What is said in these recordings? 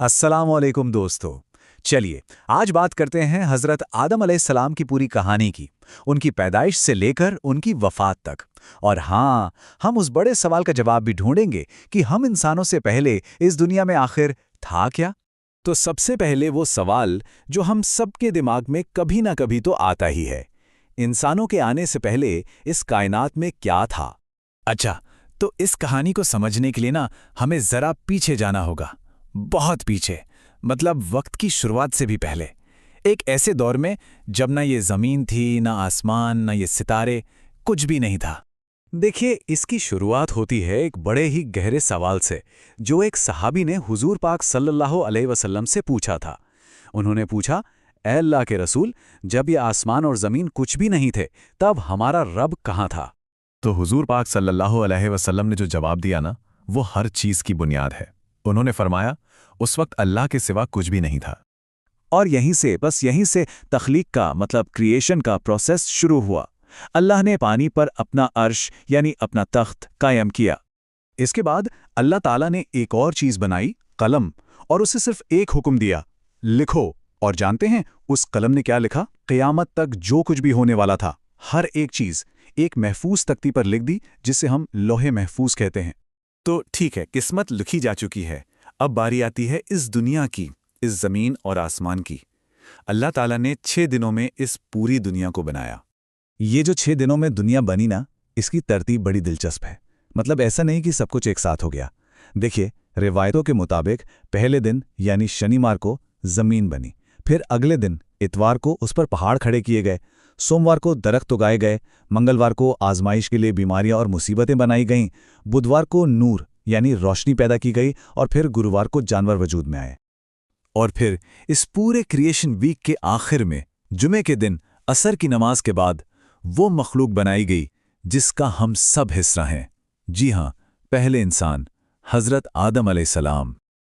अस्सलाम वालेकुम दोस्तों। चलिए आज बात करते हैं हज़रत आदम अलैहिस्सलाम की पूरी कहानी की, उनकी पैदाइश से लेकर उनकी वफ़ात तक। और हाँ, हम उस बड़े सवाल का जवाब भी ढूंढेंगे कि हम इंसानों से पहले इस दुनिया में आखिर था क्या। तो सबसे पहले वो सवाल जो हम सबके दिमाग में कभी ना कभी तो आता ही है, इंसानों के आने से पहले इस कायनात में क्या था। अच्छा, तो इस कहानी को समझने के लिए ना हमें जरा पीछे जाना होगा, बहुत पीछे, मतलब वक्त की शुरुआत से भी पहले। एक ऐसे दौर में जब ना ये जमीन थी, ना आसमान, ना ये सितारे, कुछ भी नहीं था। देखिए, इसकी शुरुआत होती है एक बड़े ही गहरे सवाल से, जो एक सहाबी ने हुजूर पाक सल्लल्लाहु अलैहि वसल्लम से पूछा था। उन्होंने पूछा, ए अल्लाह के रसूल, जब ये आसमान और ज़मीन कुछ भी नहीं थे, तब हमारा रब कहाँ था? तो हुजूर पाक सल्लल्लाहु अलैहि वसल्लम ने जो जवाब दिया ना, वो हर चीज़ की बुनियाद है। उन्होंने फरमाया, उस वक्त अल्लाह के सिवा कुछ भी नहीं था। और यहीं से तख्लीक का मतलब क्रिएशन का प्रोसेस शुरू हुआ। अल्लाह ने पानी पर अपना अर्श यानी अपना तख्त कायम किया। इसके बाद अल्लाह ताला ने एक और चीज़ बनाई, कलम, और उसे सिर्फ एक हुक्म दिया, लिखो। और जानते हैं उस कलम ने क्या लिखा? क़यामत तक जो कुछ भी होने वाला था, हर एक चीज़ एक महफूज तख्ती पर लिख दी, जिसे हम लोहे महफूज कहते हैं। तो ठीक है, किस्मत लिखी जा चुकी है। अब बारी आती है इस दुनिया की, इस जमीन और आसमान की। अल्लाह ताला ने 6 दिनों में इस पूरी दुनिया को बनाया। ये जो 6 दिनों में दुनिया बनी ना, इसकी तरतीब बड़ी दिलचस्प है। मतलब ऐसा नहीं कि सब कुछ एक साथ हो गया। देखिए, रिवायतों के मुताबिक पहले दिन यानी शनिवार को ज़मीन बनी, फिर अगले दिन इतवार को उस पर पहाड़ खड़े किए गए, सोमवार को दरख्त उगाए गए, मंगलवार को आजमाइश के लिए बीमारियां और मुसीबतें बनाई गईं, बुधवार को नूर यानी रोशनी पैदा की गई, और फिर गुरुवार को जानवर वजूद में आए। और फिर इस पूरे क्रिएशन वीक के आखिर में जुमे के दिन असर की नमाज के बाद वो मखलूक बनाई गई जिसका हम सब हिस्सा हैं। जी हाँ, पहले इंसान हज़रत आदम अलैहिस्सलाम।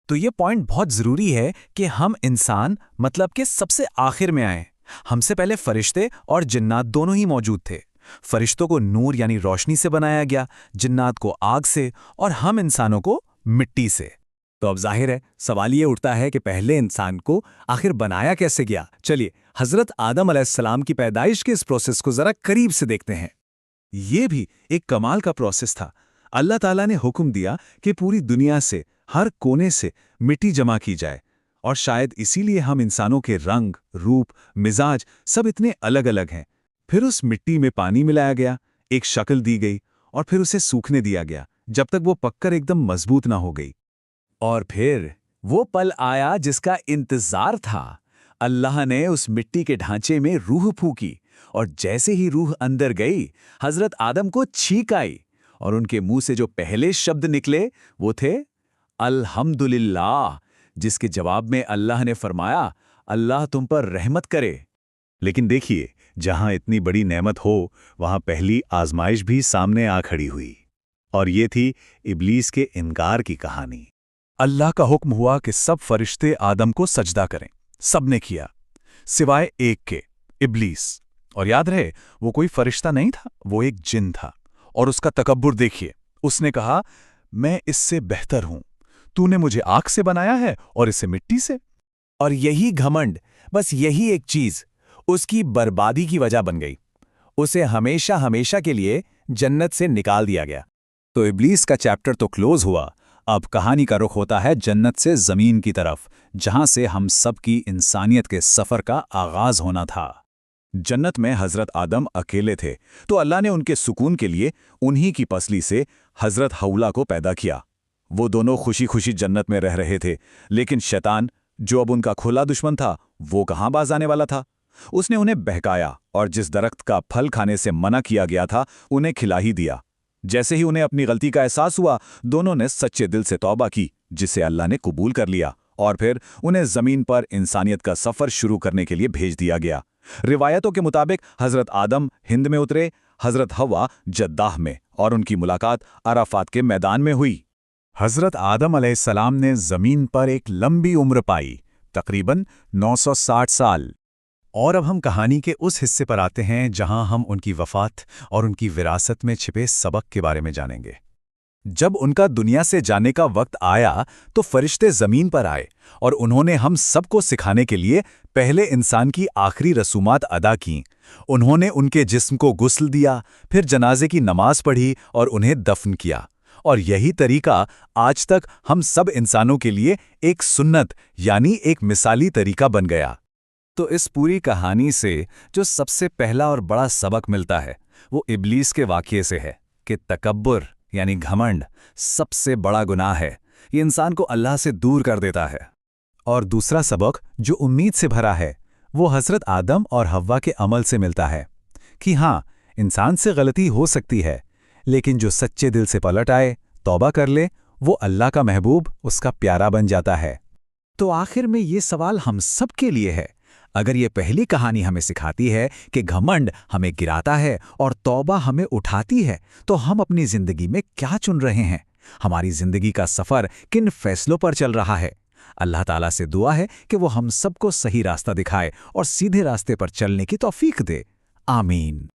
तो ये पॉइंट बहुत ज़रूरी है कि हम इंसान मतलब के सबसे आखिर में आए। हमसे पहले फरिश्ते और जिन्नात दोनों ही मौजूद थे। फरिश्तों को नूर यानी रोशनी से बनाया गया, जिन्नात को आग से, और हम इंसानों को मिट्टी से। तो अब जाहिर है सवाल ये उठता है कि पहले इंसान को आखिर बनाया कैसे गया। चलिए हज़रत आदम अलैहिस्सलाम की पैदाइश के इस प्रोसेस को ज़रा करीब से देखते हैं। ये भी एक कमाल का प्रोसेस था। अल्लाह ताला ने हुक्म दिया कि पूरी दुनिया से, हर कोने से मिट्टी जमा की जाए, और शायद इसीलिए हम इंसानों के रंग, रूप, मिजाज सब इतने अलग अलग हैं। फिर उस मिट्टी में पानी मिलाया गया, एक शक्ल दी गई, और फिर उसे सूखने दिया गया जब तक वो पककर एकदम मजबूत ना हो गई। और फिर वो पल आया जिसका इंतजार था। अल्लाह ने उस मिट्टी के ढांचे में रूह फूकी, और जैसे ही रूह अंदर गई, हजरत आदम को छींक आई, और उनके मुंह से जो पहले शब्द निकले वो थे अल्हम्दुलिल्लाह, जिसके जवाब में अल्लाह ने फरमाया, अल्लाह तुम पर रहमत करे। लेकिन देखिए, जहां इतनी बड़ी नेमत हो, वहां पहली आजमाइश भी सामने आ खड़ी हुई। और ये थी इब्लीस के इनकार की कहानी। अल्लाह का हुक्म हुआ कि सब फरिश्ते आदम को सजदा करें। सबने किया, सिवाय एक के, इब्लीस। और याद रहे, वो कोई फरिश्ता नहीं था, वो एक जिन था। और उसका तकब्बुर देखिए, उसने कहा, मैं इससे बेहतर हूं, तूने मुझे आग से बनाया है और इसे मिट्टी से। और यही घमंड, बस यही एक चीज उसकी बर्बादी की वजह बन गई। उसे हमेशा हमेशा के लिए जन्नत से निकाल दिया गया। तो इब्लीस का चैप्टर तो क्लोज हुआ। अब कहानी का रुख होता है जन्नत से ज़मीन की तरफ, जहां से हम सब की इंसानियत के सफ़र का आगाज होना था। जन्नत में हज़रत आदम अकेले थे, तो अल्लाह ने उनके सुकून के लिए उन्हीं की पसली से हज़रत हव्वा को पैदा किया। वो दोनों खुशी खुशी जन्नत में रह रहे थे, लेकिन शैतान, जो अब उनका खुला दुश्मन था, वो कहाँ बाज आने वाला था। उसने उन्हें बहकाया, और जिस दरख्त का फल खाने से मना किया गया था, उन्हें खिला ही दिया। जैसे ही उन्हें अपनी गलती का एहसास हुआ, दोनों ने सच्चे दिल से तौबा की, जिसे अल्लाह ने कबूल कर लिया, और फिर उन्हें ज़मीन पर इंसानियत का सफ़र शुरू करने के लिए भेज दिया गया। रिवायतों के मुताबिक हज़रत आदम हिंद में उतरे, हज़रत हव्वा जद्दाह में, और उनकी मुलाकात अराफात के मैदान में हुई। हज़रत आदम अलैहिस्सलाम ने ज़मीन पर एक लंबी उम्र पाई, तकरीबन 960 साल। और अब हम कहानी के उस हिस्से पर आते हैं जहां हम उनकी वफ़ात और उनकी विरासत में छिपे सबक के बारे में जानेंगे। जब उनका दुनिया से जाने का वक्त आया तो फरिश्ते जमीन पर आए और उन्होंने हम सबको सिखाने के लिए पहले इंसान की आखिरी रसूमात अदा की। उन्होंने उनके जिस्म को गुस्ल दिया, फिर जनाजे की नमाज पढ़ी और उन्हें दफन किया। और यही तरीका आज तक हम सब इंसानों के लिए एक सुन्नत यानी एक मिसाली तरीका बन गया। तो इस पूरी कहानी से जो सबसे पहला और बड़ा सबक मिलता है वो इब्लीस के वाक़ये से है कि तकब्बुर यानी घमंड सबसे बड़ा गुनाह है। ये इंसान को अल्लाह से दूर कर देता है। और दूसरा सबक जो उम्मीद से भरा है वो हज़रत आदम और हव्वा के अमल से मिलता है कि हाँ, इंसान से गलती हो सकती है, लेकिन जो सच्चे दिल से पलट आए, तौबा कर ले, वो अल्लाह का महबूब, उसका प्यारा बन जाता है। तो आखिर में ये सवाल हम सब के लिए है। अगर ये पहली कहानी हमें सिखाती है कि घमंड हमें गिराता है और तौबा हमें उठाती है, तो हम अपनी जिंदगी में क्या चुन रहे हैं? हमारी जिंदगी का सफर किन फैसलों पर चल रहा है? अल्लाह ताला से दुआ है कि वो हम सबको सही रास्ता दिखाए और सीधे रास्ते पर चलने की तौफीक दे। आमीन।